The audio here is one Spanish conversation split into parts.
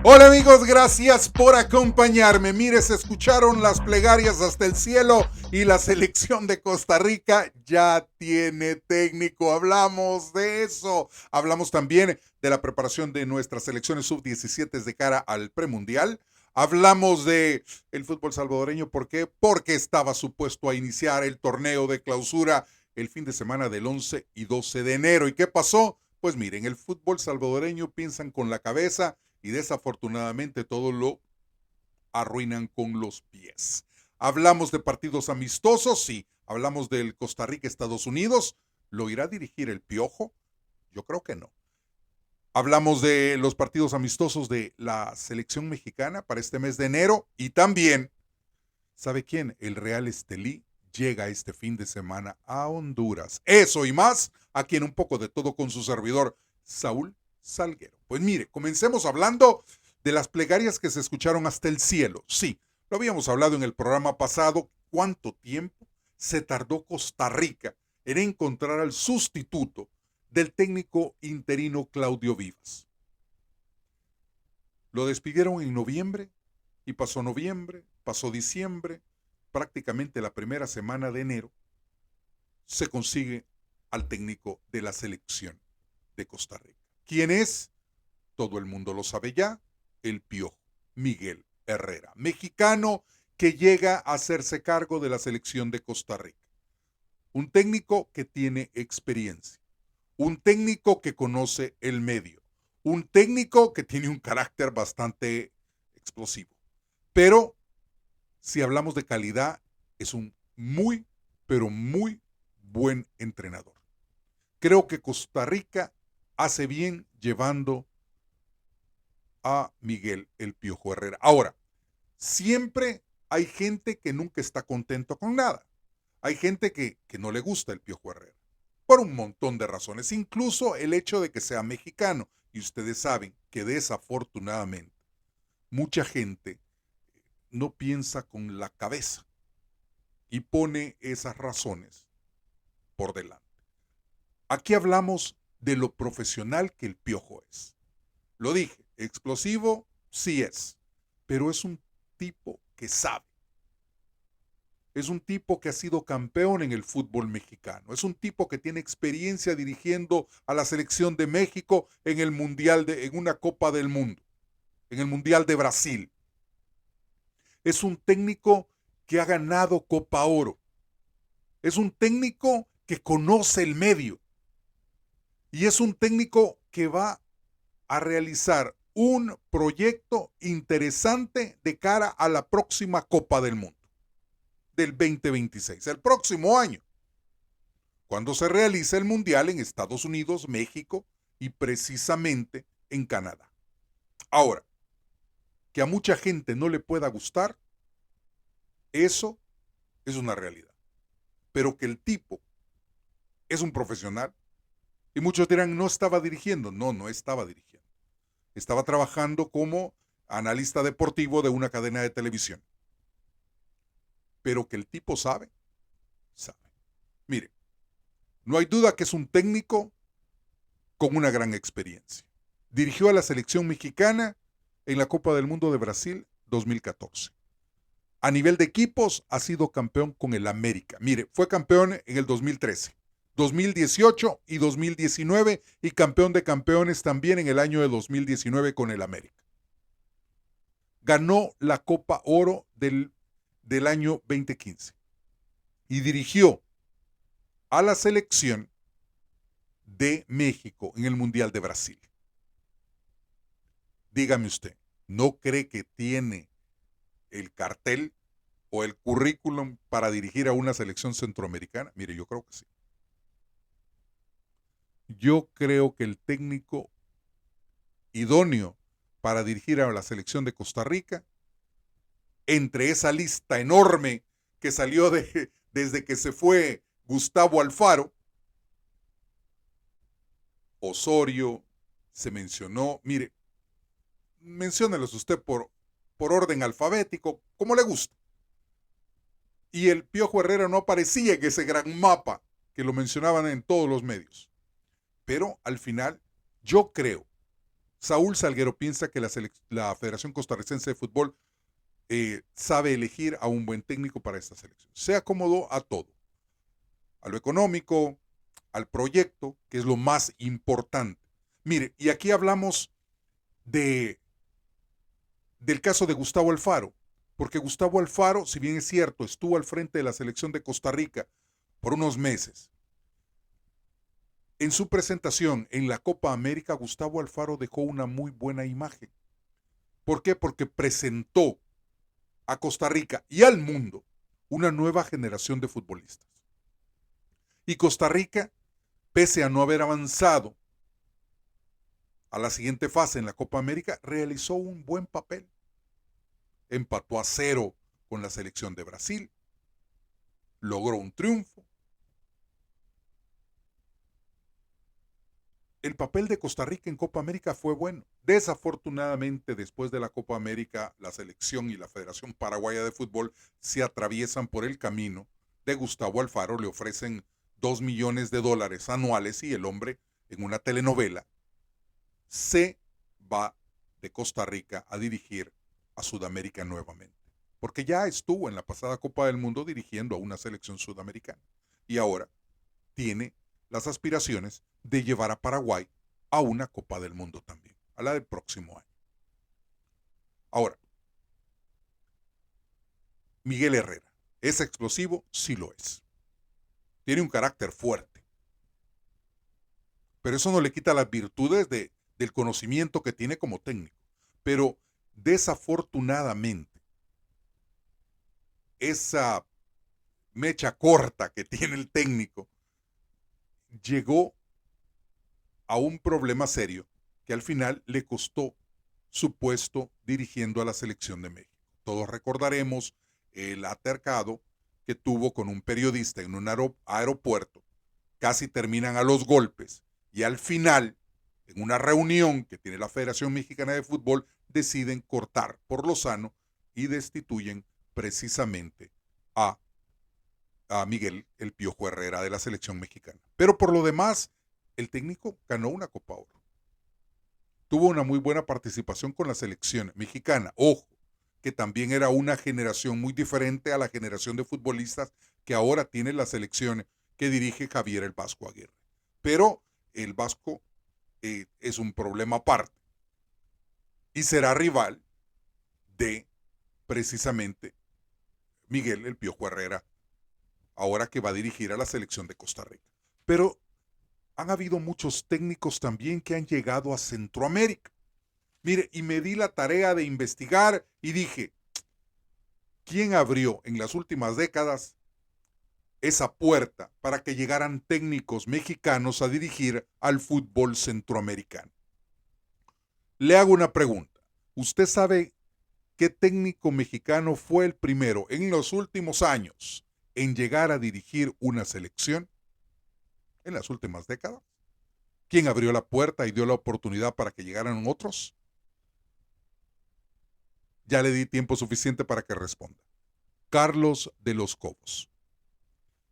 Hola amigos, gracias por acompañarme. Mire, se escucharon las plegarias hasta el cielo y la selección de Costa Rica ya tiene técnico. Hablamos de eso. Hablamos también de la preparación de nuestras selecciones sub-17 de cara al premundial. Hablamos de el fútbol salvadoreño. ¿Por qué? Porque estaba supuesto a iniciar el torneo de clausura el fin de semana del 11 y 12 de enero. ¿Y qué pasó? Pues miren, el fútbol salvadoreño piensan con la cabeza y desafortunadamente todo lo arruinan con los pies. Hablamos de partidos amistosos, sí. Hablamos del Costa Rica-Estados Unidos. ¿Lo irá a dirigir el Piojo? Yo creo que no. Hablamos de los partidos amistosos de la selección mexicana para este mes de enero y también, ¿sabe quién? El Real Estelí llega este fin de semana a Honduras. Eso y más, aquí en Un Poco de Todo con su servidor, Saúl Salguero. Pues mire, comencemos hablando de las plegarias que se escucharon hasta el cielo. Sí, lo habíamos hablado en el programa pasado. ¿Cuánto tiempo se tardó Costa Rica en encontrar al sustituto del técnico interino Claudio Vivas? Lo despidieron en noviembre y pasó noviembre, pasó diciembre, prácticamente la primera semana de enero se consigue al técnico de la selección de Costa Rica. ¿Quién es? Todo el mundo lo sabe ya, el Piojo, Miguel Herrera, mexicano que llega a hacerse cargo de la selección de Costa Rica. Un técnico que tiene experiencia, un técnico que conoce el medio, un técnico que tiene un carácter bastante explosivo. Pero si hablamos de calidad, es un muy, pero muy buen entrenador. Creo que Costa Rica hace bien llevando a Miguel el Piojo Herrera. Ahora, siempre hay gente que nunca está contento con nada. Hay gente que no le gusta el Piojo Herrera, por un montón de razones, incluso el hecho de que sea mexicano. Y ustedes saben que desafortunadamente mucha gente no piensa con la cabeza y pone esas razones por delante. Aquí hablamos de lo profesional que el Piojo es. Lo dije, explosivo sí es, pero es un tipo que sabe. Es un tipo que ha sido campeón en el fútbol mexicano. Es un tipo que tiene experiencia dirigiendo a la selección de México en el mundial en una Copa del Mundo, en el Mundial de Brasil. Es un técnico que ha ganado Copa Oro. Es un técnico que conoce el medio. Y es un técnico que va a realizar un proyecto interesante de cara a la próxima Copa del Mundo del 2026, el próximo año, cuando se realice el Mundial en Estados Unidos, México y precisamente en Canadá. Ahora, que a mucha gente no le pueda gustar, eso es una realidad. Pero que el tipo es un profesional, y muchos dirán, no estaba dirigiendo. No, no estaba dirigiendo. Estaba trabajando como analista deportivo de una cadena de televisión. Pero que el tipo sabe, sabe. Mire, no hay duda que es un técnico con una gran experiencia. Dirigió a la selección mexicana en la Copa del Mundo de Brasil 2014. A nivel de equipos ha sido campeón con el América. Mire, fue campeón en el 2013, 2018 y 2019 y campeón de campeones también en el año de 2019 con el América. Ganó la Copa Oro del año 2015 y dirigió a la selección de México en el Mundial de Brasil. Dígame usted, ¿no cree que tiene el cartel o el currículum para dirigir a una selección centroamericana? Mire, yo creo que sí. Yo creo que el técnico idóneo para dirigir a la selección de Costa Rica, entre esa lista enorme que salió desde que se fue Gustavo Alfaro, Osorio, se mencionó, mire, menciónelos usted por orden alfabético, como le gusta. Y el Piojo Herrera no aparecía en ese gran mapa que lo mencionaban en todos los medios. Pero al final, yo creo, Saúl Salguero piensa que la Federación Costarricense de Fútbol sabe elegir a un buen técnico para esta selección. Se acomodó a todo, a lo económico, al proyecto, que es lo más importante. Mire, y aquí hablamos de, del caso de Gustavo Alfaro, porque Gustavo Alfaro, si bien es cierto, estuvo al frente de la selección de Costa Rica por unos meses. En su presentación en la Copa América, Gustavo Alfaro dejó una muy buena imagen. ¿Por qué? Porque presentó a Costa Rica y al mundo una nueva generación de futbolistas. Y Costa Rica, pese a no haber avanzado a la siguiente fase en la Copa América, realizó un buen papel. Empató a 0 con la selección de Brasil, logró un triunfo. El papel de Costa Rica en Copa América fue bueno. Desafortunadamente, después de la Copa América, la selección y la Federación Paraguaya de Fútbol se atraviesan por el camino de Gustavo Alfaro, le ofrecen $2 millones anuales y el hombre, en una telenovela, se va de Costa Rica a dirigir a Sudamérica nuevamente. Porque ya estuvo en la pasada Copa del Mundo dirigiendo a una selección sudamericana. Y ahora tiene las aspiraciones de llevar a Paraguay a una Copa del Mundo también, a la del próximo año. Ahora, Miguel Herrera, ¿es explosivo? Sí lo es. Tiene un carácter fuerte. Pero eso no le quita las virtudes del conocimiento que tiene como técnico. Pero desafortunadamente, esa mecha corta que tiene el técnico llegó a un problema serio que al final le costó su puesto dirigiendo a la selección de México. Todos recordaremos el altercado que tuvo con un periodista en un aeropuerto. Casi terminan a los golpes y al final, en una reunión que tiene la Federación Mexicana de Fútbol, deciden cortar por lo sano y destituyen precisamente a Miguel El Piojo Herrera de la selección mexicana. Pero por lo demás, el técnico ganó una Copa Oro. Tuvo una muy buena participación con la selección mexicana. Ojo, que también era una generación muy diferente a la generación de futbolistas que ahora tiene la selección que dirige Javier el Vasco Aguirre. Pero el Vasco es un problema aparte y será rival de precisamente Miguel El Piojo Herrera, ahora que va a dirigir a la selección de Costa Rica. Pero han habido muchos técnicos también que han llegado a Centroamérica. Mire, y me di la tarea de investigar y dije, ¿quién abrió en las últimas décadas esa puerta para que llegaran técnicos mexicanos a dirigir al fútbol centroamericano? Le hago una pregunta. ¿Usted sabe qué técnico mexicano fue el primero en los últimos años en llegar a dirigir una selección? En las últimas décadas. ¿Quién abrió la puerta y dio la oportunidad para que llegaran otros? Ya le di tiempo suficiente para que responda. Carlos de los Cobos.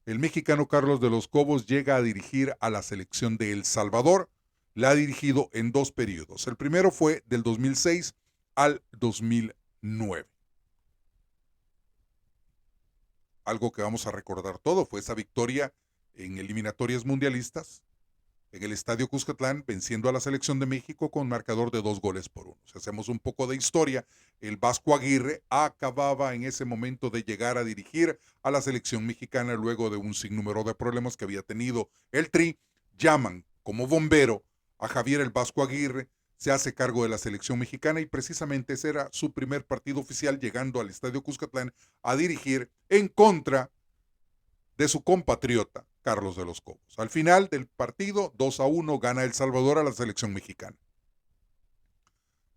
El mexicano Carlos de los Cobos llega a dirigir a la selección de El Salvador. La ha dirigido en 2 periodos. El primero fue del 2006 al 2009. Algo que vamos a recordar todo fue esa victoria en eliminatorias mundialistas en el Estadio Cuscatlán, venciendo a la selección de México con marcador de 2-1. Si hacemos un poco de historia, el Vasco Aguirre acababa en ese momento de llegar a dirigir a la selección mexicana luego de un sinnúmero de problemas que había tenido el Tri. Llaman como bombero a Javier el Vasco Aguirre, se hace cargo de la selección mexicana y precisamente ese era su primer partido oficial llegando al Estadio Cuscatlán a dirigir en contra de su compatriota Carlos de los Cobos. Al final del partido, 2-1, gana El Salvador a la selección mexicana.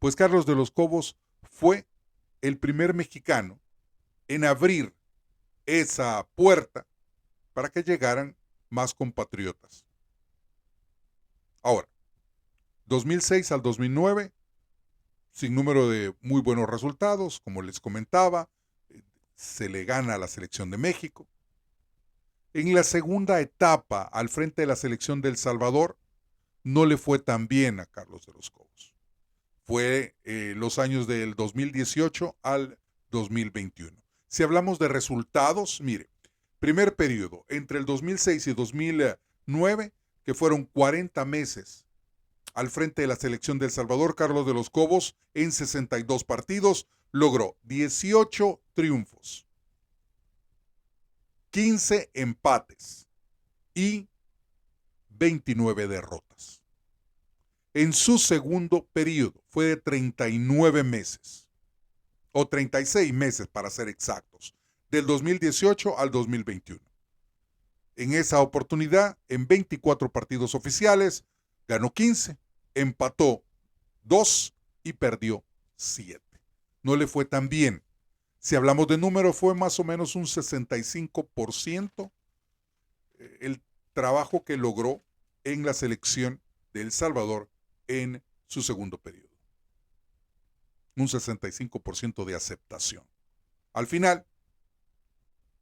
Pues Carlos de los Cobos fue el primer mexicano en abrir esa puerta para que llegaran más compatriotas. Ahora, 2006 al 2009, sin número de muy buenos resultados, como les comentaba, se le gana a la selección de México. En la segunda etapa, al frente de la selección de El Salvador, no le fue tan bien a Carlos de los Cobos. Fue los años del 2018 al 2021. Si hablamos de resultados, mire, primer periodo, entre el 2006 y 2009, que fueron 40 meses al frente de la selección de El Salvador, Carlos de los Cobos, en 62 partidos, logró 18 triunfos, 15 empates y 29 derrotas. En su segundo periodo fue de 39 meses, o 36 meses para ser exactos, del 2018 al 2021. En esa oportunidad, en 24 partidos oficiales, ganó 15, empató 2 y perdió 7. No le fue tan bien. Si hablamos de números, fue más o menos un 65% el trabajo que logró en la selección de El Salvador en su segundo periodo. Un 65% de aceptación. Al final,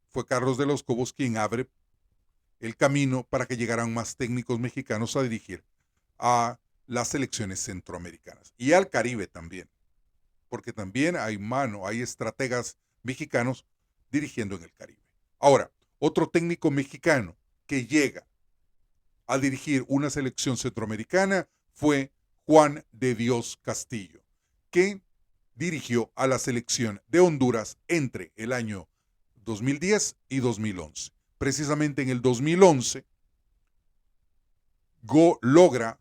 fue Carlos de los Cobos quien abre el camino para que llegaran más técnicos mexicanos a dirigir a las selecciones centroamericanas y al Caribe también, porque también hay estrategas mexicanos dirigiendo en el Caribe. Ahora, otro técnico mexicano que llega a dirigir una selección centroamericana fue Juan de Dios Castillo, que dirigió a la selección de Honduras entre el año 2010 y 2011. Precisamente en el 2011 logra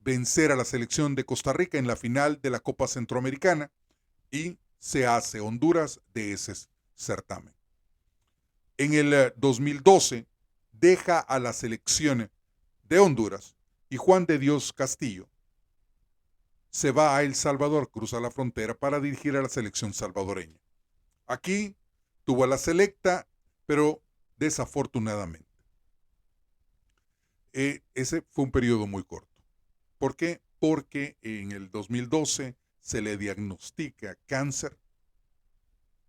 vencer a la selección de Costa Rica en la final de la Copa Centroamericana y se hace Honduras de ese certamen. En el 2012 deja a la selección de Honduras y Juan de Dios Castillo se va a El Salvador, cruza la frontera para dirigir a la selección salvadoreña. Aquí tuvo a la selecta, pero desafortunadamente. Ese fue un periodo muy corto. ¿Por qué? Porque en el 2012 se le diagnostica cáncer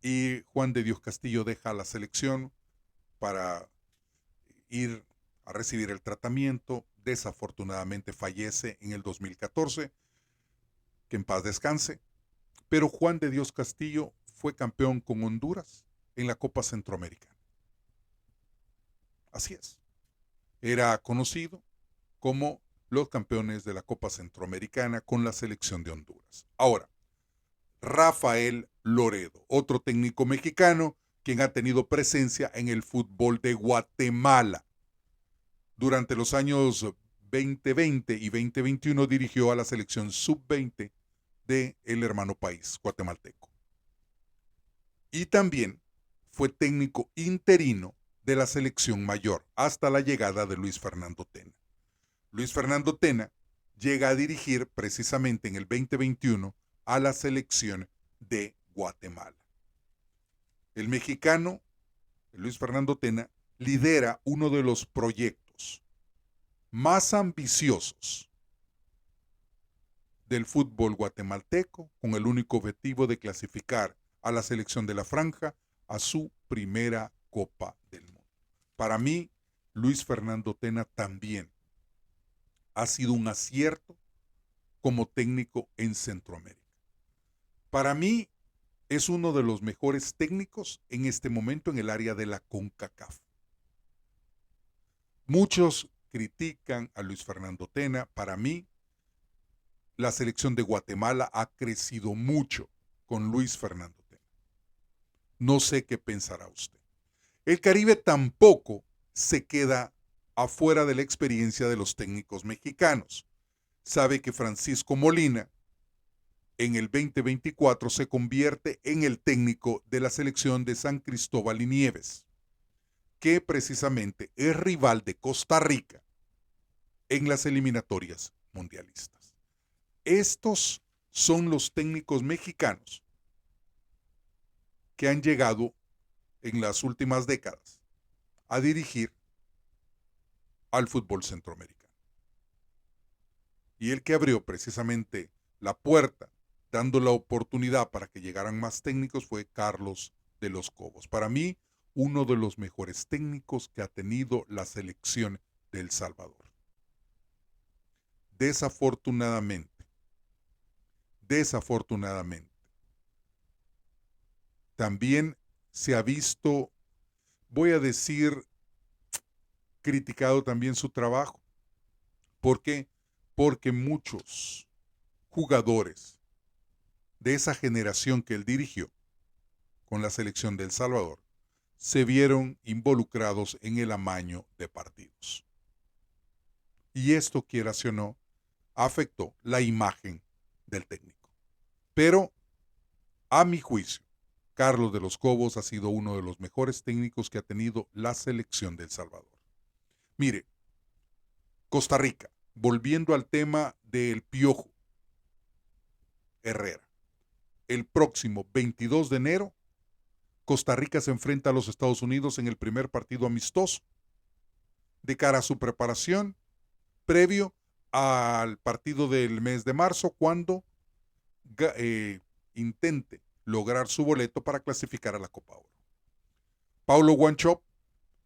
y Juan de Dios Castillo deja la selección para ir a recibir el tratamiento. Desafortunadamente fallece en el 2014, que en paz descanse. Pero Juan de Dios Castillo fue campeón con Honduras en la Copa Centroamericana. Así es. Era conocido como los campeones de la Copa Centroamericana con la selección de Honduras. Ahora, Rafael Loredo, otro técnico mexicano quien ha tenido presencia en el fútbol de Guatemala. Durante los años 2020 y 2021 dirigió a la selección sub-20 del hermano país guatemalteco. Y también fue técnico interino de la selección mayor hasta la llegada de Luis Fernando Tena. Luis Fernando Tena llega a dirigir precisamente en el 2021 a la selección de Guatemala. El mexicano, Luis Fernando Tena, lidera uno de los proyectos más ambiciosos del fútbol guatemalteco, con el único objetivo de clasificar a la selección de la franja a su primera Copa del Mundo. Para mí, Luis Fernando Tena también ha sido un acierto como técnico en Centroamérica. Para mí, es uno de los mejores técnicos en este momento en el área de la CONCACAF. Muchos critican a Luis Fernando Tena. Para mí, la selección de Guatemala ha crecido mucho con Luis Fernando Tena. No sé qué pensará usted. El Caribe tampoco se queda afuera de la experiencia de los técnicos mexicanos. Sabe que Francisco Molina en el 2024 se convierte en el técnico de la selección de San Cristóbal y Nieves, que precisamente es rival de Costa Rica en las eliminatorias mundialistas. Estos son los técnicos mexicanos que han llegado en las últimas décadas a dirigir al fútbol centroamericano. Y el que abrió precisamente la puerta, dando la oportunidad para que llegaran más técnicos, fue Carlos de los Cobos. Para mí, uno de los mejores técnicos que ha tenido la selección de El Salvador. Desafortunadamente, desafortunadamente. También se ha visto, voy a decir, criticado también su trabajo. ¿Por qué? Porque muchos jugadores de esa generación que él dirigió con la selección de El Salvador se vieron involucrados en el amaño de partidos. Y esto, quieras o no, afectó la imagen del técnico. Pero, a mi juicio, Carlos de los Cobos ha sido uno de los mejores técnicos que ha tenido la selección de El Salvador. Mire, Costa Rica, volviendo al tema del Piojo Herrera, el próximo 22 de enero, Costa Rica se enfrenta a los Estados Unidos en el primer partido amistoso de cara a su preparación previo al partido del mes de marzo, cuando intente lograr su boleto para clasificar a la Copa Oro. Paulo Wanchope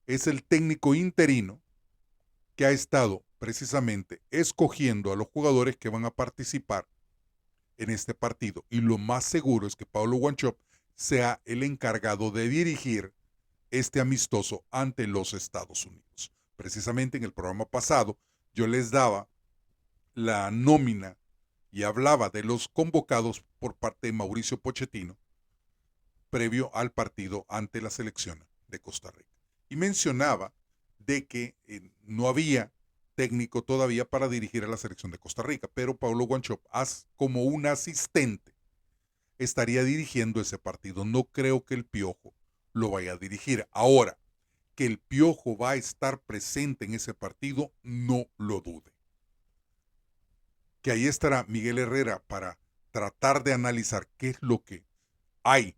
es el técnico interino que ha estado precisamente escogiendo a los jugadores que van a participar en este partido. Y lo más seguro es que Paulo Wanchope sea el encargado de dirigir este amistoso ante los Estados Unidos. Precisamente en el programa pasado yo les daba la nómina y hablaba de los convocados por parte de Mauricio Pochettino previo al partido ante la selección de Costa Rica. Y mencionaba de que no había técnico todavía para dirigir a la selección de Costa Rica, pero Paulo Wanchope, como un asistente, estaría dirigiendo ese partido. No creo que el Piojo lo vaya a dirigir. Ahora, que el Piojo va a estar presente en ese partido, no lo dude. Que ahí estará Miguel Herrera para tratar de analizar qué es lo que hay,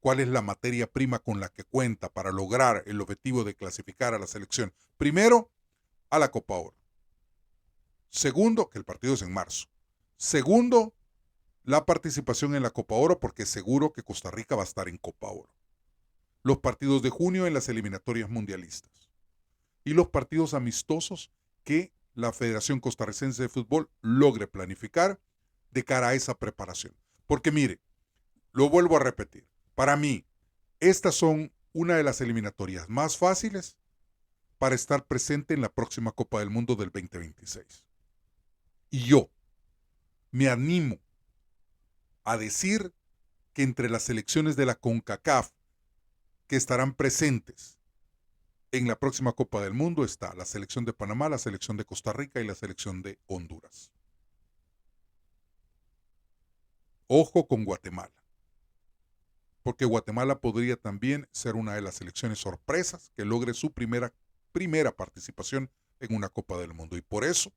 cuál es la materia prima con la que cuenta para lograr el objetivo de clasificar a la selección. Primero, a la Copa Oro. Segundo, que el partido es en marzo. Segundo, la participación en la Copa Oro, porque seguro que Costa Rica va a estar en Copa Oro. Los partidos de junio en las eliminatorias mundialistas. Y los partidos amistosos que la Federación Costarricense de Fútbol logre planificar de cara a esa preparación. Porque mire, lo vuelvo a repetir, para mí, estas son una de las eliminatorias más fáciles para estar presente en la próxima Copa del Mundo del 2026. Y yo me animo a decir que entre las selecciones de la CONCACAF que estarán presentes en la próxima Copa del Mundo está la selección de Panamá, la selección de Costa Rica y la selección de Honduras. Ojo con Guatemala, porque Guatemala podría también ser una de las selecciones sorpresas que logre su primera participación en una Copa del Mundo. Y por eso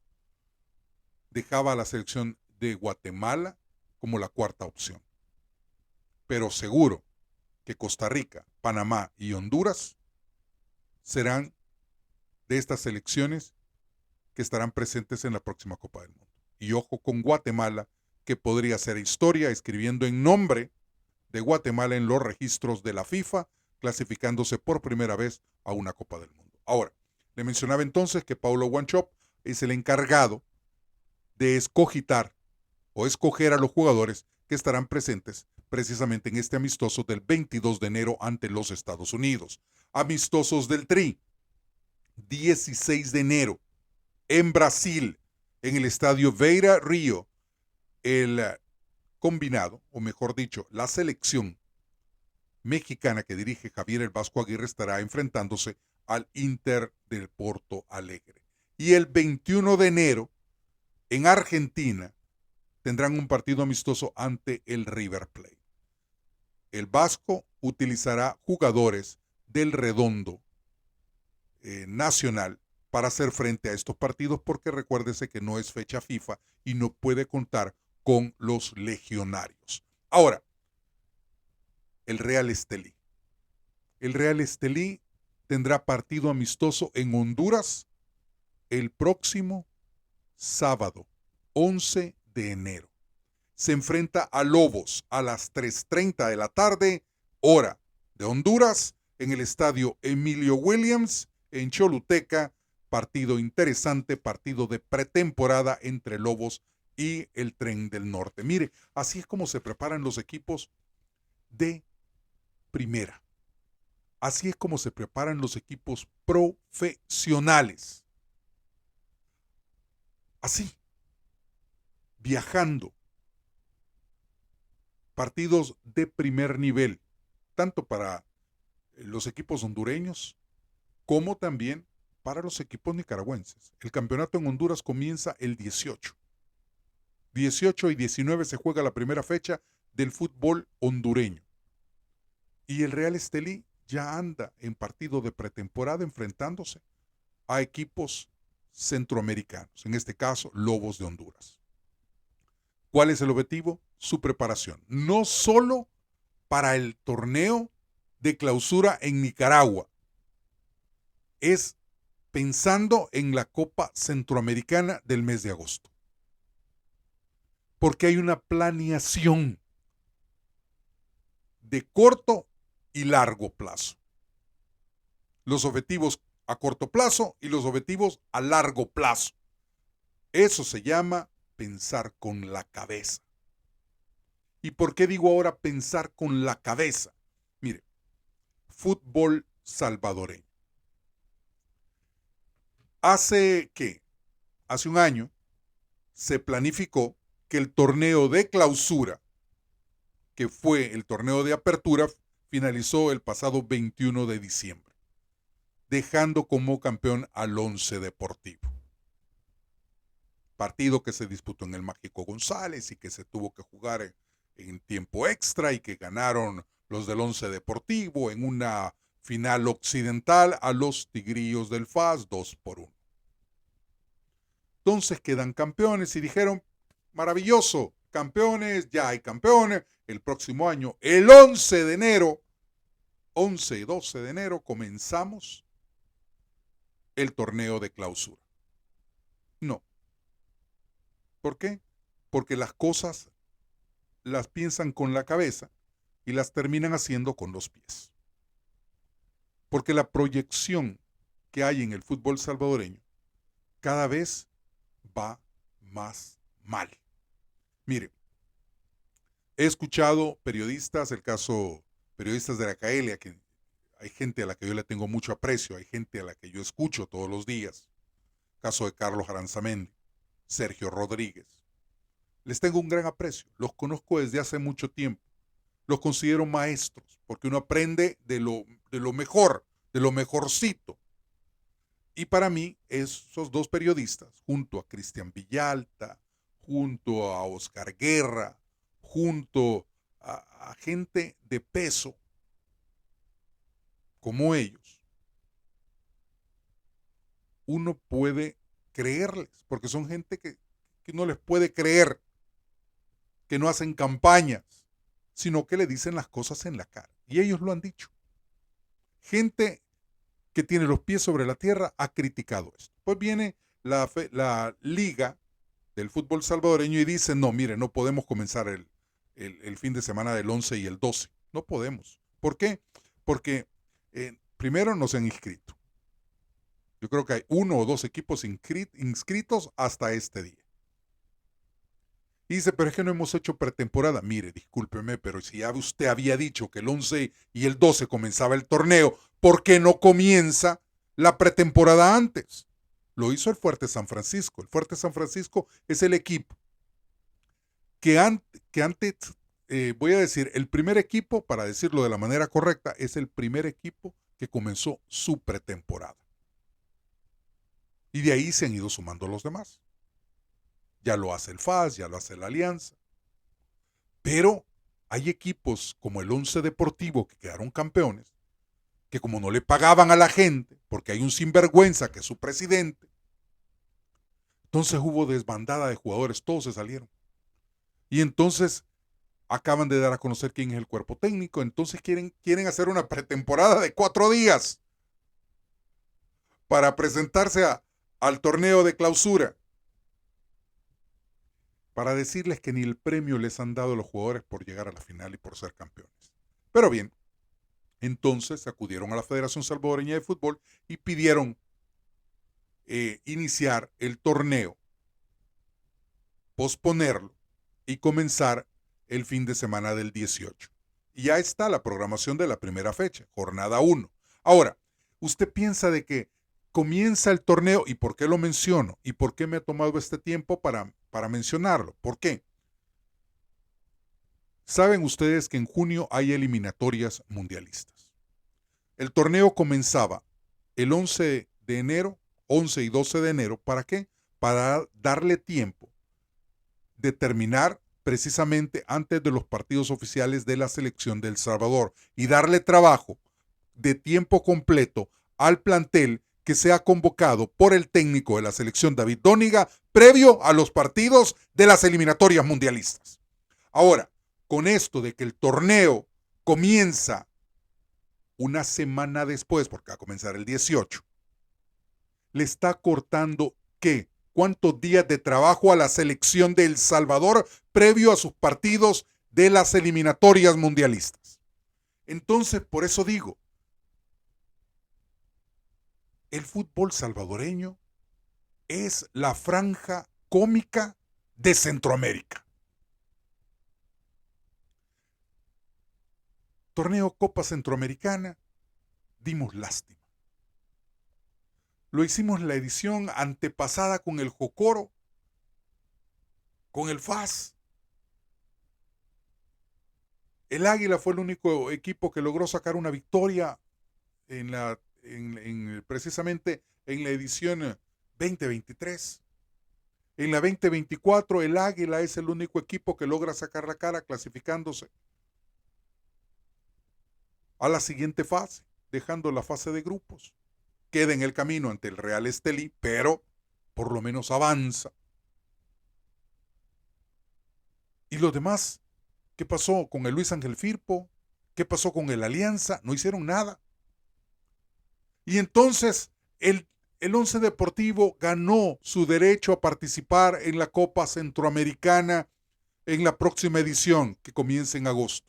dejaba a la selección de Guatemala como la cuarta opción. Pero seguro que Costa Rica, Panamá y Honduras serán de estas selecciones que estarán presentes en la próxima Copa del Mundo. Y ojo con Guatemala, que podría hacer historia escribiendo en nombre de Guatemala en los registros de la FIFA, clasificándose por primera vez a una Copa del Mundo. Ahora, le mencionaba entonces que Paulo Wanchope es el encargado de escoger a los jugadores que estarán presentes precisamente en este amistoso del 22 de enero ante los Estados Unidos. Amistosos del Tri, 16 de enero, en Brasil, en el estadio Beira Rio, el combinado, o mejor dicho, la selección mexicana que dirige Javier El Vasco Aguirre estará enfrentándose al Inter del Porto Alegre. Y el 21 de enero, en Argentina, tendrán un partido amistoso ante el River Plate. El Vasco utilizará jugadores del Redondo Nacional para hacer frente a estos partidos, porque recuérdese que no es fecha FIFA y no puede contar con los legionarios. Ahora, el Real Estelí. El Real Estelí tendrá partido amistoso en Honduras el próximo sábado, 11 de enero. Se enfrenta a Lobos a las 3:30 de la tarde, hora de Honduras, en el estadio Emilio Williams, en Choluteca. Partido interesante, partido de pretemporada entre Lobos y el Tren del Norte. Mire, así es como se preparan los equipos de primera. Así es como se preparan los equipos profesionales. Así, viajando, partidos de primer nivel, tanto para los equipos hondureños como también para los equipos nicaragüenses. El campeonato en Honduras comienza el 18. 18 y 19 se juega la primera fecha del fútbol hondureño. Y el Real Estelí ya anda en partido de pretemporada enfrentándose a equipos centroamericanos, en este caso Lobos de Honduras. ¿Cuál es el objetivo? Su preparación. No solo para el torneo de clausura en Nicaragua, es pensando en la Copa Centroamericana del mes de agosto. Porque hay una planeación de corto y largo plazo. Los objetivos a corto plazo y los objetivos a largo plazo. Eso se llama pensar con la cabeza. ¿Y por qué digo ahora pensar con la cabeza? Mire, fútbol salvadoreño. Hace un año se planificó que el torneo de clausura, que fue el torneo de apertura, finalizó el pasado 21 de diciembre, dejando como campeón al Once Deportivo. Partido que se disputó en el Mágico González y que se tuvo que jugar en tiempo extra y que ganaron los del Once Deportivo en una final occidental a los Tigrillos del FAS 2-1. Entonces quedan campeones y dijeron, maravilloso, campeones, ya hay campeones, el próximo año, el 11 de enero, 11 y 12 de enero, comenzamos el torneo de clausura. No. ¿Por qué? Porque las cosas las piensan con la cabeza y las terminan haciendo con los pies. Porque la proyección que hay en el fútbol salvadoreño cada vez va más mal. Mire, he escuchado periodistas, periodistas de la Caelia, que hay gente a la que yo le tengo mucho aprecio, hay gente a la que yo escucho todos los días. Caso de Carlos Aranzamendi, Sergio Rodríguez. Les tengo un gran aprecio, los conozco desde hace mucho tiempo, los considero maestros, porque uno aprende de lo mejor, de lo mejorcito. Y para mí, esos dos periodistas, junto a Cristian Villalta, junto a Oscar Guerra, junto a gente de peso como ellos, uno puede creerles, porque son gente que no les puede creer, que no hacen campañas, sino que le dicen las cosas en la cara. Y ellos lo han dicho. Gente que tiene los pies sobre la tierra ha criticado esto. Pues viene la liga del fútbol salvadoreño y dice, no, mire, no podemos comenzar el fin de semana del 11 y el 12. No podemos. ¿Por qué? Porque primero no se han inscrito. Yo creo que hay 1 o 2 equipos inscritos hasta este día. Y dice, pero es que no hemos hecho pretemporada. Mire, discúlpeme, pero si ya usted había dicho que el 11 y el 12 comenzaba el torneo, ¿por qué no comienza la pretemporada antes? Lo hizo el Fuerte San Francisco. El Fuerte San Francisco es el equipo que antes, voy a decir, el primer equipo, para decirlo de la manera correcta, es el primer equipo que comenzó su pretemporada. Y de ahí se han ido sumando los demás. Ya lo hace el FAS, ya lo hace la Alianza. Pero hay equipos como el Once Deportivo que quedaron campeones, que como no le pagaban a la gente, porque hay un sinvergüenza que es su presidente, entonces hubo desbandada de jugadores, todos se salieron. Y entonces acaban de dar a conocer quién es el cuerpo técnico, entonces quieren hacer una pretemporada de 4 días para presentarse al torneo de clausura, para decirles que ni el premio les han dado a los jugadores por llegar a la final y por ser campeones. Pero bien, entonces acudieron a la Federación Salvadoreña de Fútbol y pidieron iniciar el torneo posponerlo y comenzar el fin de semana del 18. Y ya está la programación de la primera fecha, jornada 1. Ahora, usted piensa de que comienza el torneo, ¿y por qué lo menciono? ¿Y por qué me ha tomado este tiempo para mencionarlo? ¿Por qué? Saben ustedes que en junio hay eliminatorias mundialistas. El torneo comenzaba el 11 de enero, 11 y 12 de enero, ¿para qué? Para darle tiempo de terminar precisamente antes de los partidos oficiales de la selección de El Salvador y darle trabajo de tiempo completo al plantel que se ha convocado por el técnico de la selección David Dóniga previo a los partidos de las eliminatorias mundialistas. Ahora, con esto de que el torneo comienza una semana después, porque va a comenzar el 18, le está cortando ¿qué? ¿Cuántos días de trabajo a la selección de El Salvador previo a sus partidos de las eliminatorias mundialistas? Entonces, por eso digo, el fútbol salvadoreño es la franja cómica de Centroamérica. Torneo Copa Centroamericana, dimos lástima. Lo hicimos la edición antepasada con el Jocoro, con el FAS. El Águila fue el único equipo que logró sacar una victoria precisamente en la edición 2023. En la 2024 el Águila es el único equipo que logra sacar la cara clasificándose a la siguiente fase, dejando la fase de grupos. Queda en el camino ante el Real Estelí, pero por lo menos avanza. ¿Y los demás? ¿Qué pasó con el Luis Ángel Firpo? ¿Qué pasó con el Alianza? No hicieron nada. Y entonces el Once Deportivo ganó su derecho a participar en la Copa Centroamericana en la próxima edición que comienza en agosto.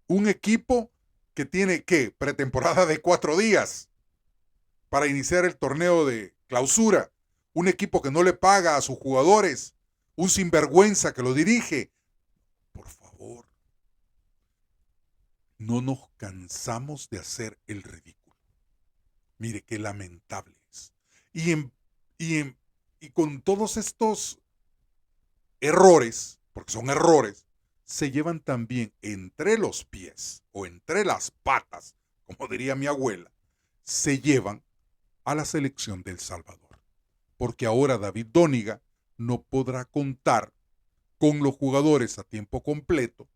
Un equipo que tiene, ¿qué? Pretemporada de 4 días para iniciar el torneo de clausura. Un equipo que no le paga a sus jugadores. Un sinvergüenza que lo dirige. Por favor, no nos cansamos de hacer el ridículo. Mire qué lamentable es. Y con todos estos errores, porque son errores, se llevan también entre los pies o entre las patas, como diría mi abuela, se llevan a la selección de El Salvador. Porque ahora David Dóniga no podrá contar con los jugadores a tiempo completo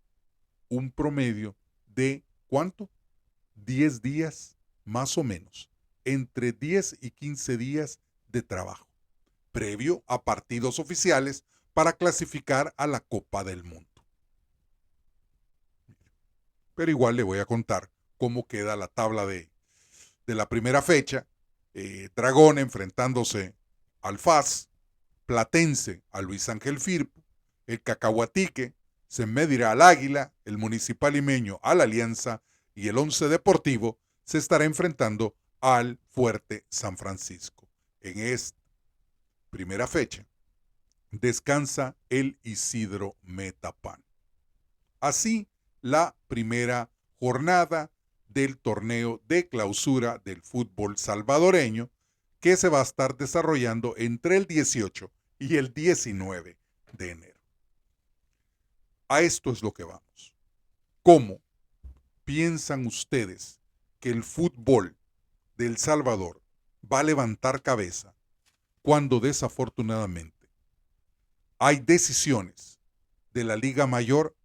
un promedio de ¿cuánto? 10 días más o menos, entre 10 y 15 días de trabajo, previo a partidos oficiales para clasificar a la Copa del Mundo. Pero igual le voy a contar cómo queda la tabla de la primera fecha. Dragón enfrentándose al FAS, Platense a Luis Ángel Firpo, el Cacahuatique se medirá al Águila, el Municipal Limeño a la Alianza y el Once Deportivo se estará enfrentando al Fuerte San Francisco. En esta primera fecha descansa el Isidro Metapán. Así, la primera jornada del torneo de clausura del fútbol salvadoreño que se va a estar desarrollando entre el 18 y el 19 de enero. A esto es lo que vamos. ¿Cómo piensan ustedes que el fútbol de El Salvador va a levantar cabeza cuando desafortunadamente hay decisiones de la Liga Mayor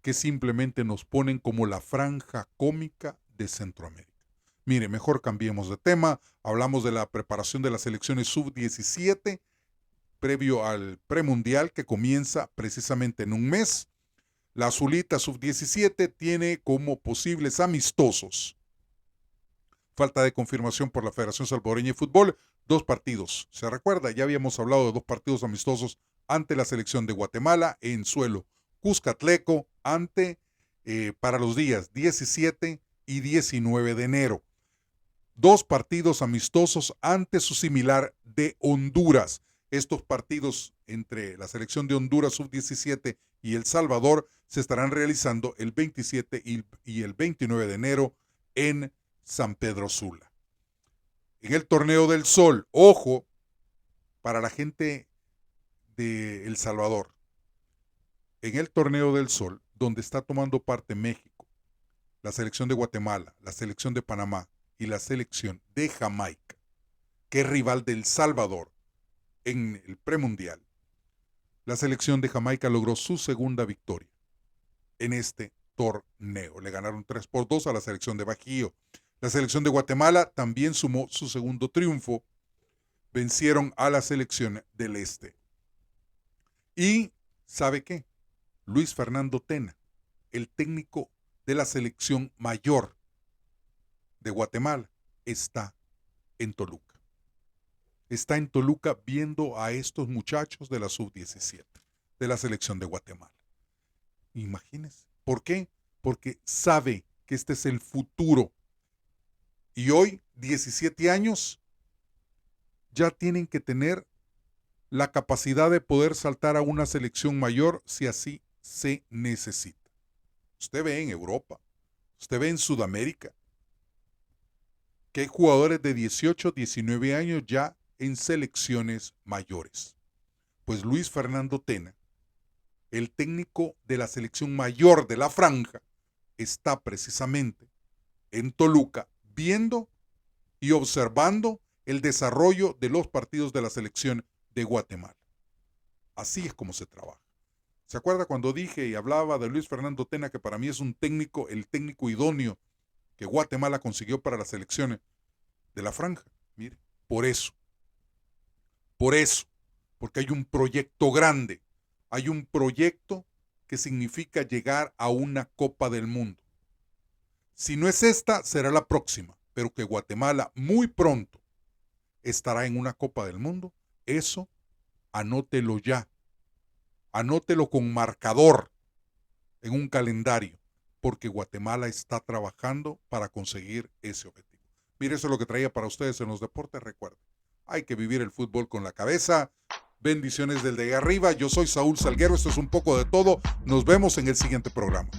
que simplemente nos ponen como la franja cómica de Centroamérica? Mire, mejor cambiemos de tema. Hablamos de la preparación de las selecciones sub-17 previo al premundial que comienza precisamente en un mes. La Azulita sub-17 tiene como posibles amistosos, falta de confirmación por la Federación Salvadoreña de Fútbol, 2 partidos. ¿Se recuerda? Ya habíamos hablado de 2 partidos amistosos ante la selección de Guatemala en suelo Cuscatleco para los días 17 y 19 de enero. 2 partidos amistosos ante su similar de Honduras. Estos partidos entre la selección de Honduras sub-17 y El Salvador se estarán realizando el 27 y el 29 de enero en San Pedro Sula. En el Torneo del Sol, ojo, para la gente de El Salvador, en el Torneo del Sol, donde está tomando parte México, la selección de Guatemala, la selección de Panamá y la selección de Jamaica, que es rival de El Salvador en el premundial, la selección de Jamaica logró su segunda victoria en este torneo. Le ganaron 3-2 a la selección de Bajío. La selección de Guatemala también sumó su segundo triunfo. Vencieron a la selección del Este. Y, ¿sabe qué? Luis Fernando Tena, el técnico de la selección mayor de Guatemala, está en Toluca. Está en Toluca viendo a estos muchachos de la sub-17, de la selección de Guatemala. Imagínense. ¿Por qué? Porque sabe que este es el futuro. Y hoy, 17 años, ya tienen que tener la capacidad de poder saltar a una selección mayor si así se necesita. Usted ve en Europa, usted ve en Sudamérica, que hay jugadores de 18, 19 años ya en selecciones mayores. Pues Luis Fernando Tena, el técnico de la selección mayor de la franja, está precisamente en Toluca viendo y observando el desarrollo de los partidos de la selección de Guatemala. Así es como se trabaja. ¿Se acuerda cuando dije y hablaba de Luis Fernando Tena, que para mí es un técnico, el técnico idóneo que Guatemala consiguió para las selecciones de la franja? Mire, por eso, porque hay un proyecto grande, hay un proyecto que significa llegar a una Copa del Mundo. Si no es esta, será la próxima, pero que Guatemala muy pronto estará en una Copa del Mundo, eso anótelo ya, anótelo con marcador en un calendario, porque Guatemala está trabajando para conseguir ese objetivo. Mire, eso es lo que traía para ustedes en los deportes. Recuerden, hay que vivir el fútbol con la cabeza. Bendiciones del de arriba. Yo soy Saúl Salguero. Esto es Un Poco de Todo. Nos vemos en el siguiente programa.